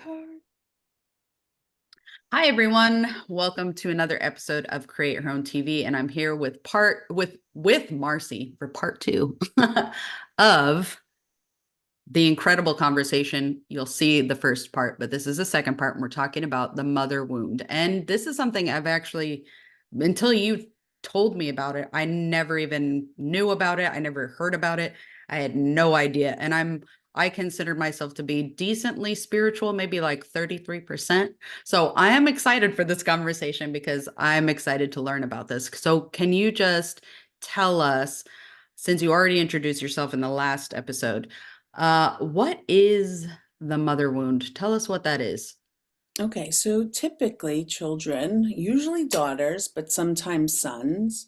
card. Hi everyone. Welcome to another episode of Create Her Own TV, and I'm here with Marci for part two of the incredible conversation. You'll see the first part, but this is the second part, and we're talking about the mother wound. And this is something I've actually, until you told me about it, I never even knew about it. I never heard about it. I had no idea. And I consider myself to be decently spiritual, maybe like 33%. So I am excited for this conversation because I'm excited to learn about this. So can you just tell us, since you already introduced yourself in the last episode, what is the mother wound? Tell us what that is. Okay, so typically children, usually daughters, but sometimes sons,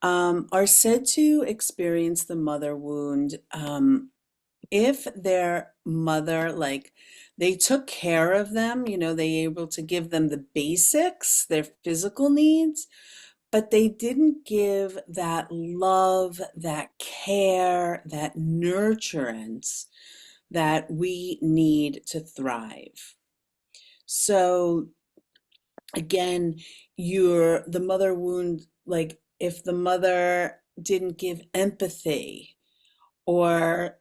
are said to experience the mother wound if their mother, like, they took care of them, they able to give them the basics, their physical needs, but they didn't give that love, that care, that nurturance that we need to thrive. So again, the mother wound, like if the mother didn't give empathy or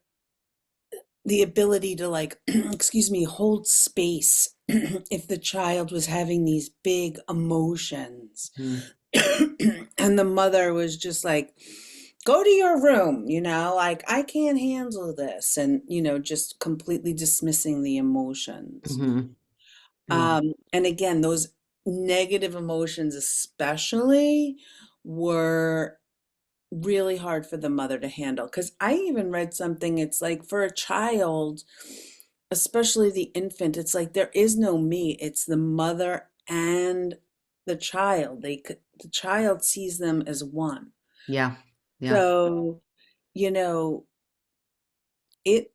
the ability to like, excuse me, hold space if the child was having these big emotions Mm. and the mother was just like, go to your room, like I can't handle this, and just completely dismissing the emotions. Hmm. Yeah. And again, those negative emotions especially were really hard for the mother to handle. Because I even read something, it's like for a child, especially the infant, it's like there is no me, it's the mother and the child. The child sees them as one. Yeah. Yeah. So, you know, it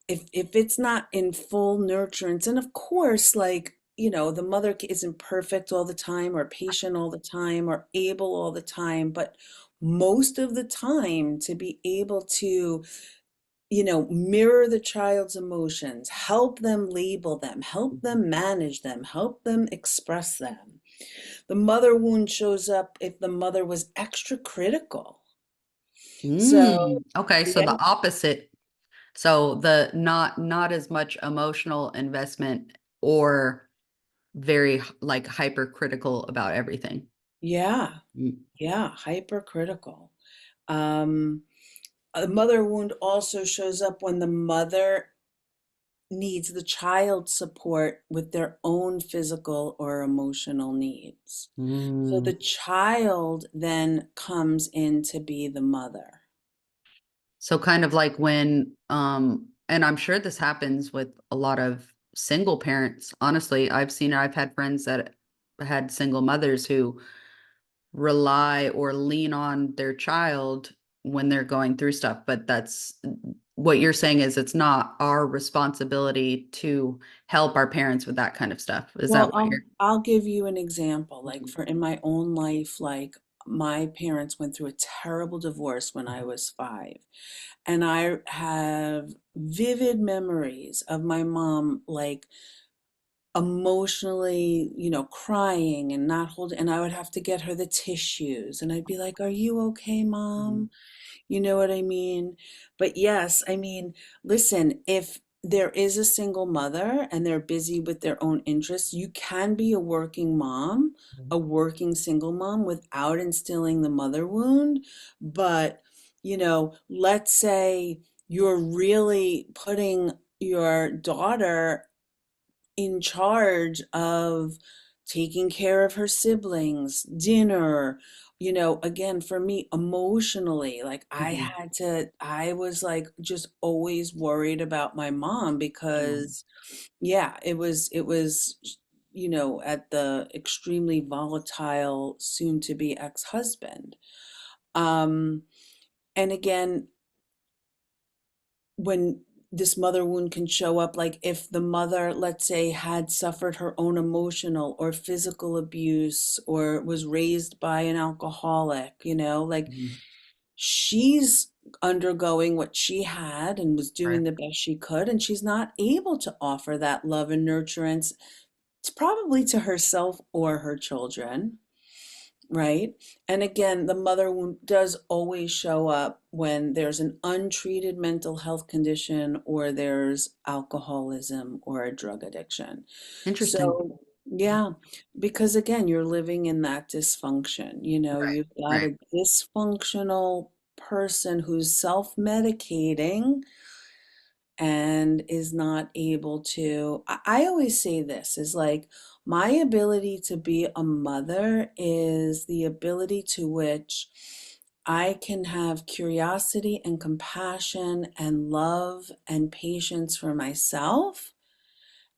if it's not in full nurturance, and of course, like, the mother isn't perfect all the time or patient all the time or able all the time, but most of the time to be able to, mirror the child's emotions, help them label them, help them manage them, help them express them. The mother wound shows up if the mother was extra critical. So, Okay, so yeah, the opposite. So the not as much emotional investment or very like hypercritical about everything. yeah, Mm. yeah, hypercritical. Um, a mother wound also shows up when the mother needs the child support with their own physical or emotional needs. So the Mm. child then comes in to be the mother. So kind of like when and I'm sure this happens with a lot of single parents. Honestly, I've had friends that had single mothers who rely or lean on their child when they're going through stuff, but that's what you're saying is it's not our responsibility to help our parents with that kind of stuff. Is that Well, what I'll you're I'll give you an example. Like Mhm. for in my own life, like my parents went through a terrible divorce when I was 5. And I have vivid memories of my mom, like emotionally, crying and not holding, and I would have to get her the tissues and I'd be like, "Are you okay, Mhm. mom?" You know what I mean? But yes, I mean, listen, if there is a single mother and they're busy with their own interests, you can be a working mom, a working single mom without instilling the mother wound. But, let's say you're really putting your daughter in charge of taking care of her siblings, dinner, again, for me, emotionally, like Mhm. I was like just always worried about my mom Mhm. because, yeah, it was, at the extremely volatile, soon to be ex-husband. Um, and again, when this mother wound can show up, like if the mother, let's say, had suffered her own emotional or physical abuse or was raised by an alcoholic, like Mhm. she's undergoing what she had and was Right. doing the best she could, and she's not able to offer that love and nurturance, it's probably to herself or her children. Right? And again, the mother wound does always show up when there's an untreated mental health condition or there's alcoholism or a drug addiction. Interesting. So, yeah, because again, you're living in that dysfunction. You know, Right. you've got Right. a dysfunctional person who's self-medicating and is not able to. I always say this is like my ability to be a mother is the ability to which I can have curiosity and compassion and love and patience for myself.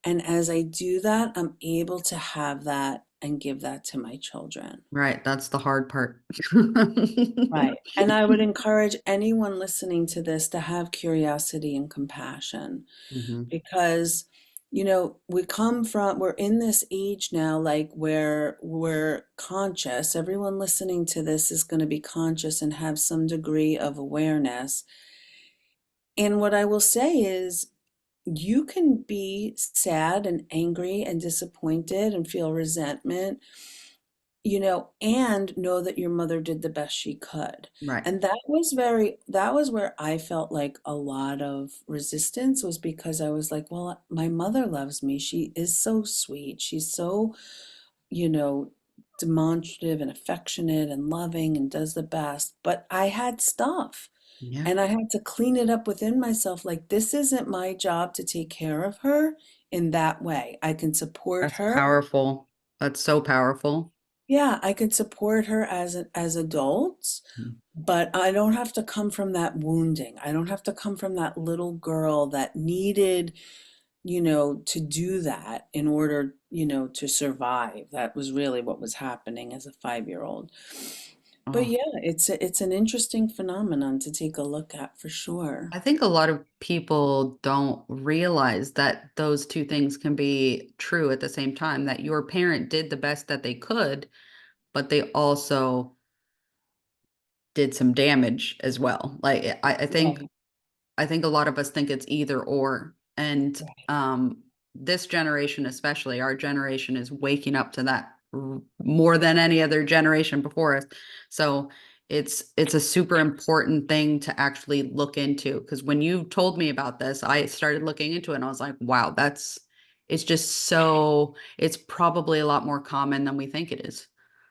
And as I do that, I'm able to have that and give that to my children. Right. That's the hard part. Right. And I would encourage anyone listening to this to have curiosity and compassion Hmm. because we're in this age now like where we're conscious. Everyone listening to this is going to be conscious and have some degree of awareness. And what I will say is you can be sad and angry and disappointed and feel resentment, and know that your mother did the best she could. Right. And that was where I felt like a lot of resistance was because I was like, well, my mother loves me. She is so sweet. She's so, you know, demonstrative and affectionate and loving and does the best. But I had stuff Yeah. and I had to clean it up within myself. Like, this isn't my job to take care of her in that way. I can support That's her. powerful. That's so powerful. Yeah, I can support her as adults, Mhm. but I don't have to come from that wounding. I don't have to come from that little girl that needed, to do that in order, to survive. That was really what was happening as a 5-year-old. But Oh, yeah, it's an interesting phenomenon to take a look at for sure. I think a lot of people don't realize that those two things can be true at the same time, that your parent did the best that they could, but they also did some damage as well. Like Right, I think a lot of us think it's either or. And right. this generation, especially our generation, is waking up to that more than any other generation before us. So it's a super important thing to actually look into. Because when you told me about this, I started looking into it and I was like, wow, it's just so it's probably a lot more common than we think it is.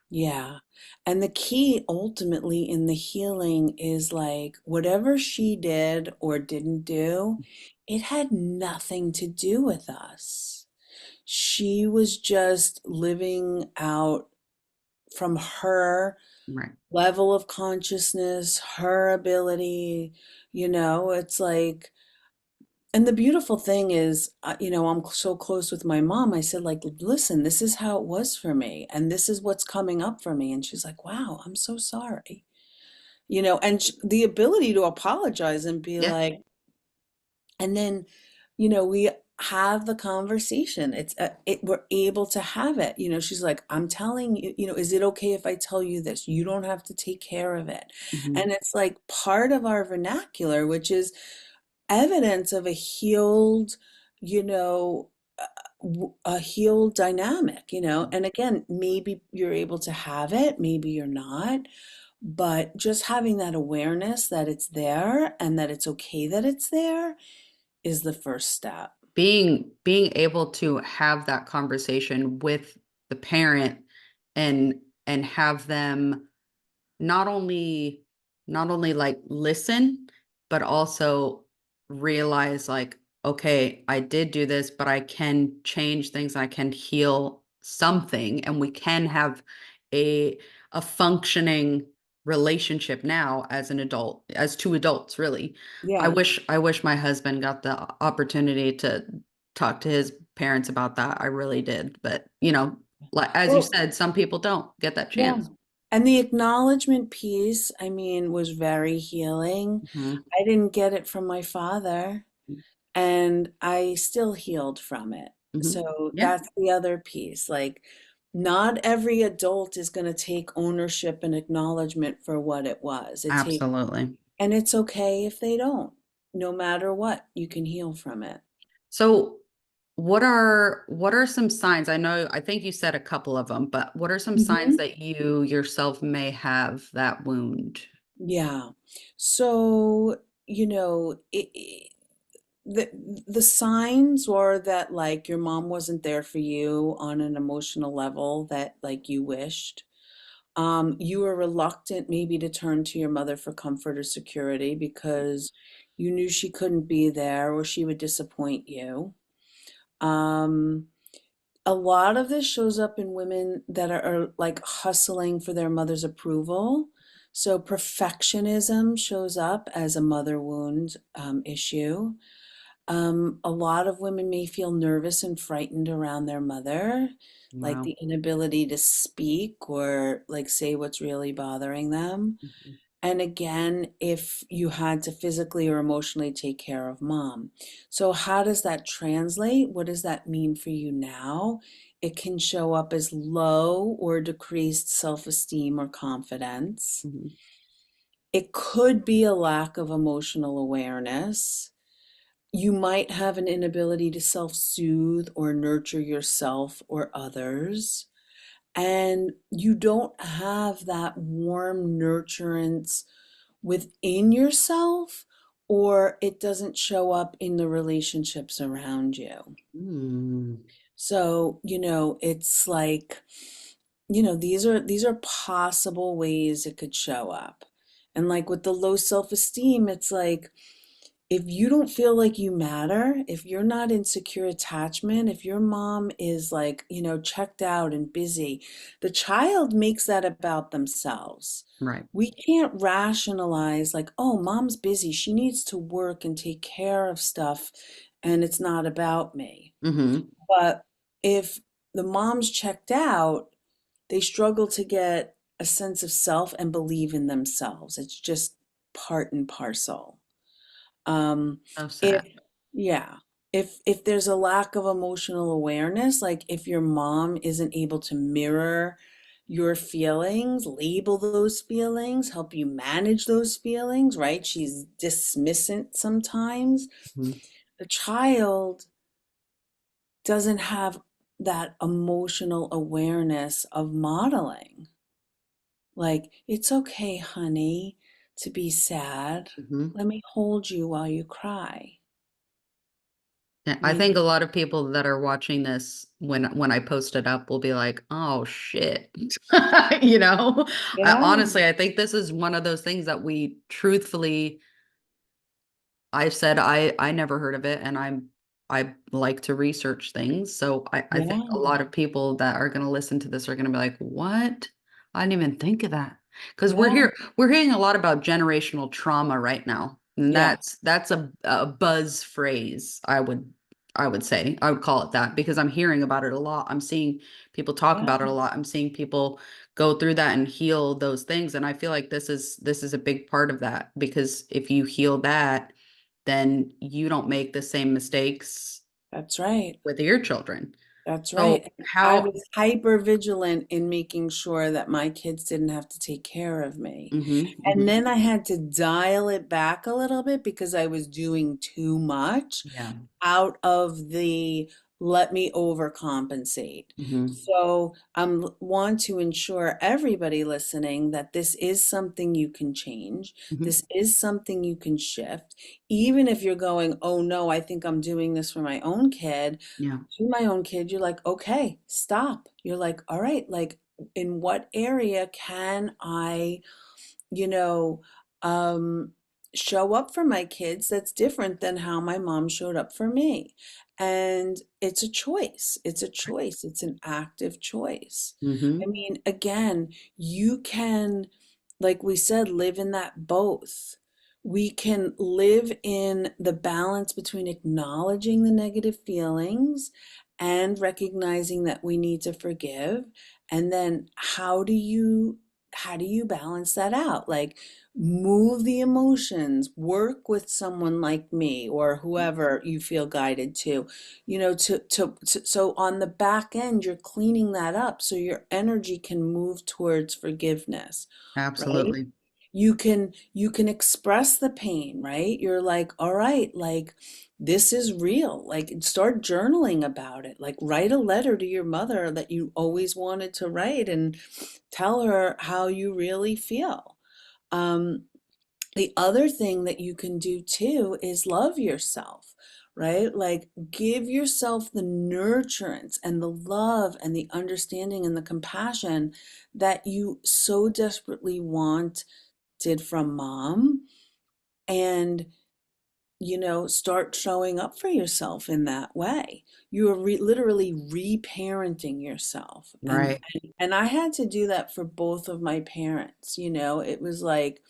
Yeah. And the key ultimately in the healing is like whatever she did or didn't do, it had nothing to do with us. She was just living out from her Right. level of consciousness, her ability, it's like, and the beautiful thing is, I'm so close with my mom. I said, like, listen, this is how it was for me, and this is what's coming up for me. And she's like, wow, I'm so sorry. And the ability to apologize and be Yeah. like, and then, we have the conversation. We're able to have it. She's like, I'm telling you, is it okay if I tell you this? You don't have to take care of it. Hmm. And it's like part of our vernacular, which is evidence of a healed, you know, a healed dynamic, and again, maybe you're able to have it, maybe you're not, but just having that awareness that it's there and that it's okay that it's there is the first step. Being able to have that conversation with the parent and have them not only like listen, but also realize like, okay, I did do this, but I can change things, I can heal something, and we can have a functioning relationship now as an adult, as two adults, really. Yeah. I wish my husband got the opportunity to talk to his parents about that. I really did. But, like as you Well, said, some people don't get that yeah. chance. And the acknowledgement piece, I mean, was very healing. Mhm. I didn't get it from my father, and I still healed from it. Mhm. So Yeah. that's the other piece. Like, Not every adult is going to take ownership and acknowledgement for what it was. Absolutely. And it's okay if they don't. No matter what, you can heal from it. So what are some signs? I think you said a couple of them, but what are some signs Mhm. that you yourself may have that wound? Yeah. So, you know, the the signs were that like your mom wasn't there for you on an emotional level that like you wished. You were reluctant maybe to turn to your mother for comfort or security because you knew she couldn't be there or she would disappoint you. Um, a lot of this shows up in women that are like hustling for their mother's approval. So perfectionism shows up as a mother wound issue. A lot of women may feel nervous and frightened around their mother, like Wow. the inability to speak or like say what's really bothering them. Mhm. And again, if you had to physically or emotionally take care of mom. So, how does that translate? What does that mean for you now? It can show up as low or decreased self esteem or confidence. Mhm. It could be a lack of emotional awareness. You might have an inability to self soothe or nurture yourself or others. And you don't have that warm nurturance within yourself, or it doesn't show up in the relationships around you. Mm. So, it's like, these are possible ways it could show up. And like with the low self-esteem, it's like if you don't feel like you matter, if you're not in secure attachment, if your mom is like, checked out and busy, the child makes that about themselves. Right. We can't rationalize like, oh, mom's busy. She needs to work and take care of stuff, and it's not about me. Hmm. But if the mom's checked out, they struggle to get a sense of self and believe in themselves. It's just part and parcel. So If sad. yeah, if there's a lack of emotional awareness, like if your mom isn't able to mirror your feelings, label those feelings, help you manage those feelings, right? She's dismissant sometimes. Mhm. The child doesn't have that emotional awareness of modeling. Like, it's okay, honey, to be sad. Mhm. Let me hold you while you cry. Yeah, I think Maybe, a lot of people that are watching this when I post it up will be like, "Oh shit." You know? yeah, Honestly, I think this is one of those things that we truthfully I said I never heard of it and I like to research things. So I think a yeah, lot of people that are going to listen to this are going to be like, "What? I didn't even think of that." Because yeah, we're hearing a lot about generational trauma right now. And yeah, that's a buzz phrase, I would say. I would call it that because I'm hearing about it a lot. I'm seeing people talk yeah. about it a lot. I'm seeing people go through that and heal those things. And I feel like this is a big part of that because if you heal that, then you don't make the same mistakes That's right. with your children. That's So right. I how was hyper vigilant in making sure that my kids didn't have to take care of me. Mhm, And mhm. then I had to dial it back a little bit because I was doing too much Yeah. out of the let me overcompensate. Mhm, So want to ensure everybody listening that this is something you can change. mhm. This is something you can shift. Even if you're going, oh no, I think I'm doing this for my own kid. Yeah. To my own kid, you're like, okay, stop. You're like, all right, like in what area can I you know, um, show up for my kids that's different than how my mom showed up for me. And it's a choice. It's a choice. It's an active choice. I Mhm. mean, again, you can, like we said, live in that both. We can live in the balance between acknowledging the negative feelings and recognizing that we need to forgive. And then how do you balance that out? Like, move the emotions, work with someone like me or whoever you feel guided to, so on the back end, you're cleaning that up so your energy can move towards forgiveness, right? Absolutely. You can express the pain, right? You're like, all right, like this is real. Like start journaling about it. Like write a letter to your mother that you always wanted to write and tell her how you really feel. Um, the other thing that you can do too is love yourself, right? Like give yourself the nurturance and the love and the understanding and the compassion that you so desperately want did from mom, and start showing up for yourself in that way. You are literally reparenting yourself, and, Right. and I had to do that for both of my parents. It was like,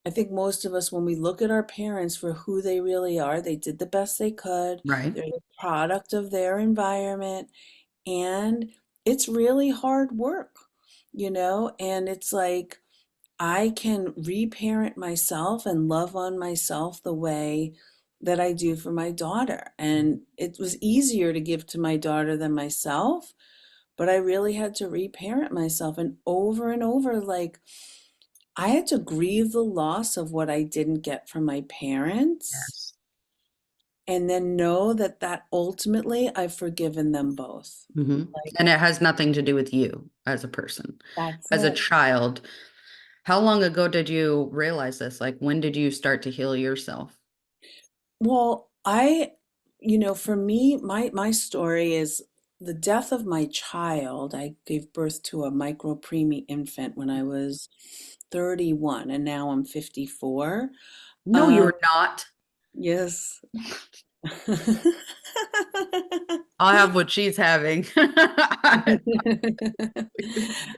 I think most of us, when we look at our parents for who they really are, they did the best they could. Right. They're the product of their environment, and it's really hard work, and it's like I can reparent myself and love on myself the way that I do for my daughter. And it was easier to give to my daughter than myself, but I really had to reparent myself. And over, like, I had to grieve the loss of what I didn't get from my parents Yes. and then know that ultimately I've forgiven them both. Hmm. Like, And it has nothing to do with you as a person, that's as a it. child. How long ago did you realize this? Like, when did you start to heal yourself? Well, for me, my story is the death of my child. I gave birth to a micro preemie infant when I was 31, and now I'm 54. No, Um, you're not. yes. I'll have what she's having. I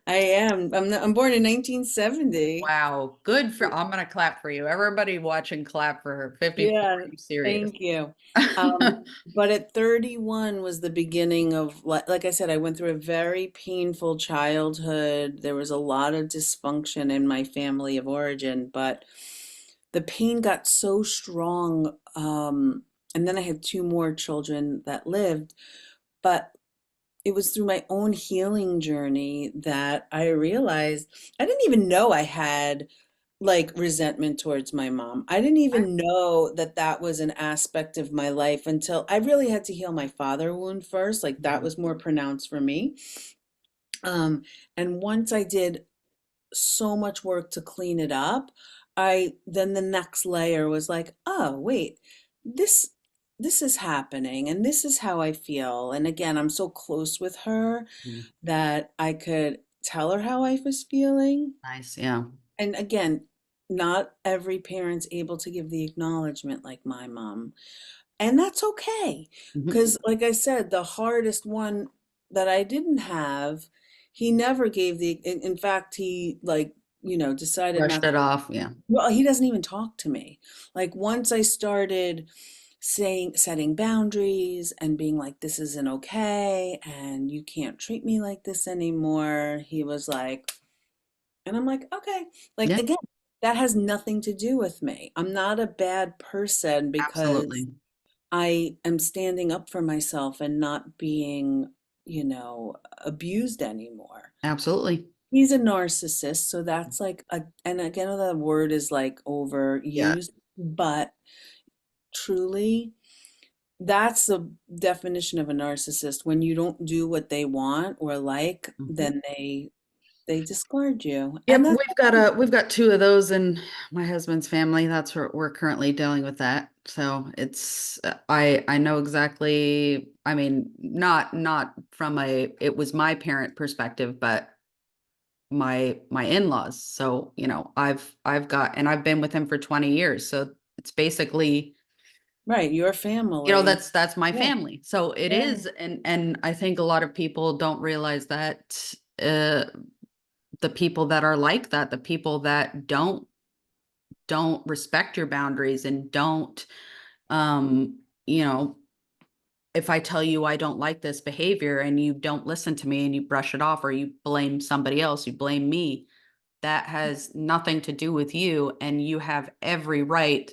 am. I'm born in 1970. Wow. Good for, I'm going to clap for you. Everybody watching, clap for her. 54. Yeah, You serious? thank you. But at 31 was the beginning of, like I said, I went through a very painful childhood. There was a lot of dysfunction in my family of origin, but the pain got so strong. And then I had two more children that lived, but it was through my own healing journey that I realized I didn't even know I had like resentment towards my mom. I didn't even know that that was an aspect of my life until I really had to heal my father wound first. Like that was more pronounced for me. Um, and once I did so much work to clean it up, I then the next layer was like, oh, wait, this this is happening and this is how I feel. And again, I'm so close with her Mhm. that I could tell her how I was feeling. Nice. Yeah. And again, not every parent's able to give the acknowledgement like my mom. And that's okay. Mhm. Because, like I said, the hardest one that I didn't have, he never gave in fact, he like, decided Brushed not, it off. Yeah. well, he doesn't even talk to me. Like, once I started setting boundaries and being like, this isn't okay, and you can't treat me like this anymore, he was like, and I'm like, okay. Like, Yeah. again, that has nothing to do with me. I'm not a bad person because Absolutely. I am standing up for myself and not being, abused anymore. Absolutely. He's a narcissist, so that's like and again, the word is like Yeah. overused, but truly, that's the definition of a narcissist. When you don't do what they want or like, Mhm. then they discard you. And Yep, that's we've got two of those in my husband's family. That's where we're currently dealing with that. So it's I know exactly. I mean, not from a it was my parent perspective, but my in-laws. So, I've got and I've been with him for 20 years. So it's basically, right, your family. that's my Yeah, family. So it yeah. is, and I think a lot of people don't realize that the people that are like that, the people that don't respect your boundaries and don't, um, you know, if I tell you I don't like this behavior and you don't listen to me and you brush it off or you blame somebody else, you blame me, that has nothing to do with you. And you have every right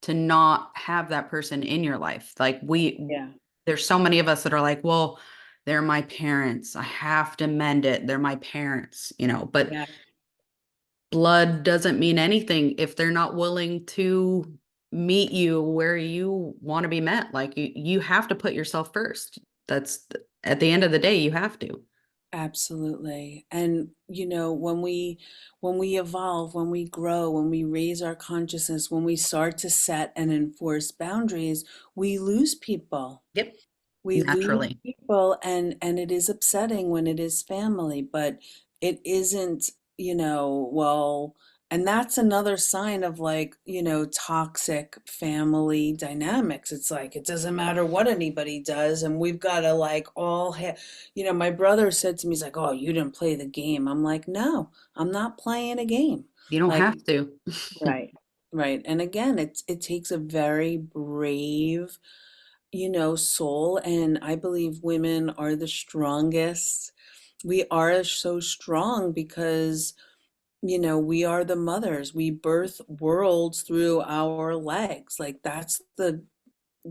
to not have that person in your life. Like Yeah. there's so many of us that are like, well, they're my parents. I have to mend it. They're my parents, but Yeah. blood doesn't mean anything if they're not willing to meet you where you want to be met. Like you have to put yourself first. That's at the end of the day, you have to. Absolutely. And when we evolve, when we grow, when we raise our consciousness, when we start to set and enforce boundaries, we lose people. Yep. We lose Naturally. people, and it is upsetting when it is family, but it isn't, well, and that's another sign of, like, toxic family dynamics. It's like it doesn't matter what anybody does, and we've got to like my brother said to me, he's like, "Oh, you didn't play the game." I'm like, "No, I'm not playing a game." You don't Like, have to. right. Right. And again, it takes a very brave soul. And I believe women are the strongest. We are so strong because, we are the mothers. We birth worlds through our legs. Like that's the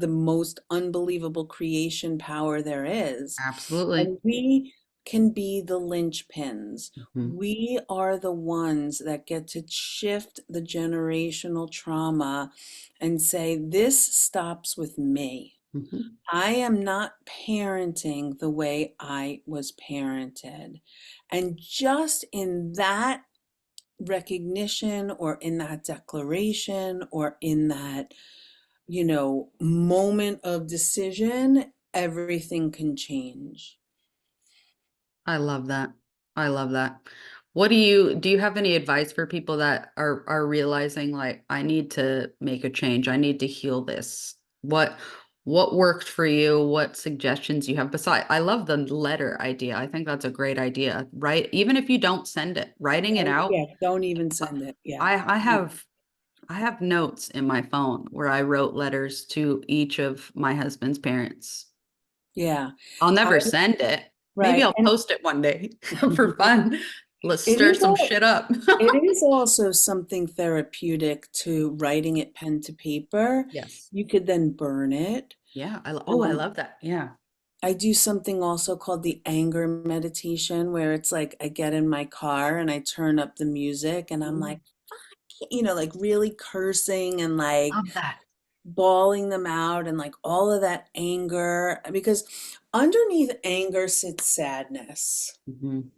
most unbelievable creation power there is. Absolutely. And we can be the linchpins. Mhm. We are the ones that get to shift the generational trauma and say, this stops with me. Mhm. I am not parenting the way I was parented. And just in that recognition or in that declaration or in that, moment of decision, everything can change. I love that. I love that. Do you have any advice for people that are realizing like I need to make a change. I need to heal this. What worked for you? What suggestions you have? Besides, I love the letter idea. I think that's a great idea, right? Even if you don't send it, writing it out. Yeah, don't even send it. Yeah. I have I have notes in my phone where I wrote letters to each of my husband's parents. Yeah. I'll I, never send it. Maybe right. I'll And post it one day for fun. Let's it stir is some all shit up. it is also something therapeutic to writing it pen to paper. Yes. You could then burn it. Yeah. I Um, love that. Yeah. I do something also called the anger meditation, where it's like I get in my car and I turn up the music and I'm Mm, like, like really cursing and like love that. bawling them out and like all of that anger, because underneath anger sits sadness. Mhm.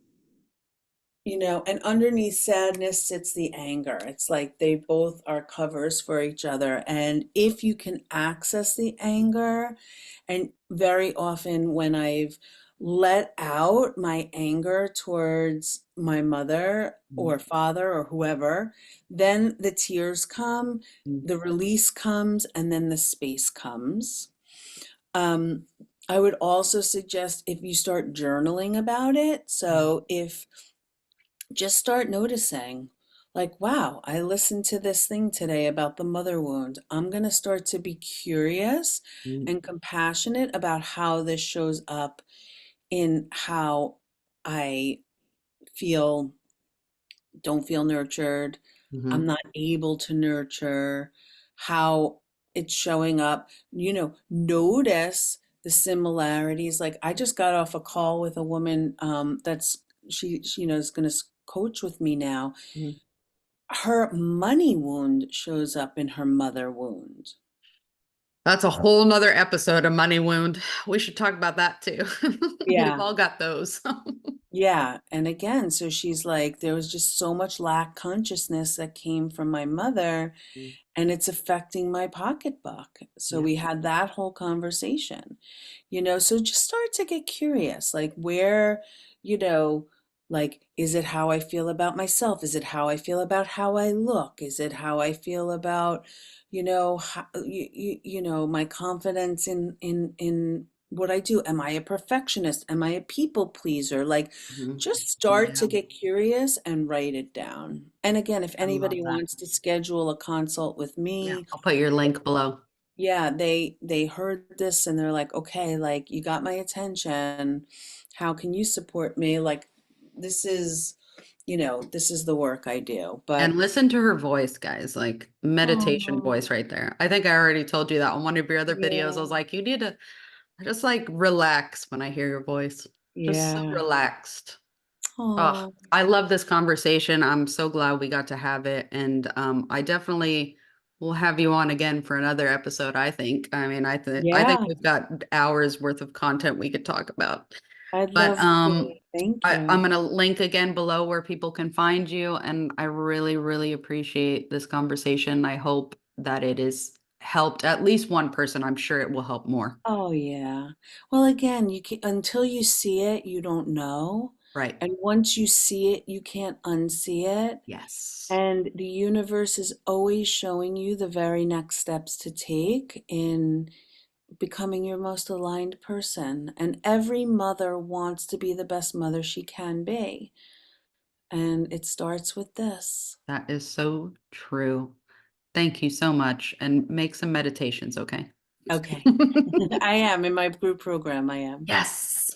And underneath sadness sits the anger. It's like they both are covers for each other. And if you can access the anger, and very often when I've let out my anger towards my mother or Mhm. father or whoever, then the tears come, Mhm. the release comes, and then the space comes. Um, I would also suggest if you start journaling about it. So if just start noticing, like, wow, I listened to this thing today about the mother wound. I'm going to start to be curious Mhm. and compassionate about how this shows up in how I feel, don't feel nurtured. I'm Mhm. not able to nurture, how it's showing up. Notice the similarities. Like I just got off a call with a woman that's she is going to coach with me now. Mhm. Her money wound shows up in her mother wound. That's a whole nother episode of Money Wound. We should talk about that too. We've Yeah. all got those. Yeah. And again, so she's like, there was just so much lack consciousness that came from my mother, Mm, and it's affecting my pocketbook. So yeah. we had that whole conversation. So just start to get curious, like where, you know, like, is it how I feel about myself? Is it how I feel about how I look? Is it how I feel about, my confidence in what I do? Am I a perfectionist? Am I a people pleaser? Like, Mhm. just start Yeah. to get curious and write it down. And again, if I love anybody that. wants to schedule a consult with Yeah. me, I'll put your link below. Yeah, they heard this and they're like, okay, like you got my attention. How can you support me? Like this is, this is the work I do. And But listen to her voice, guys, like meditation oh, voice right there. I think I already told you that on one of your other videos. I yeah. was like, you need to just like relax when I hear your voice. Just so Yeah. relaxed. Oh, Oh, I love this conversation. I'm so glad we got to have it. And I definitely will have you on again for another episode, I think. I mean, I think yeah. we've got hours worth of content we could talk about. I'd But love to. Thank I'm you. going to link again below where people can find you. And I really, really appreciate this conversation. I hope that it has helped at least one person. I'm sure it will help more. Oh, yeah. Well, again, you can until you see it, you don't know. Right. And once you see it, you can't unsee it. Yes. And the universe is always showing you the very next steps to take in becoming your most aligned person. And every mother wants to be the best mother she can be. And it starts with this. That is so true. Thank you so much. And make some meditations, okay? Okay. I am in my group program, I am. Yes.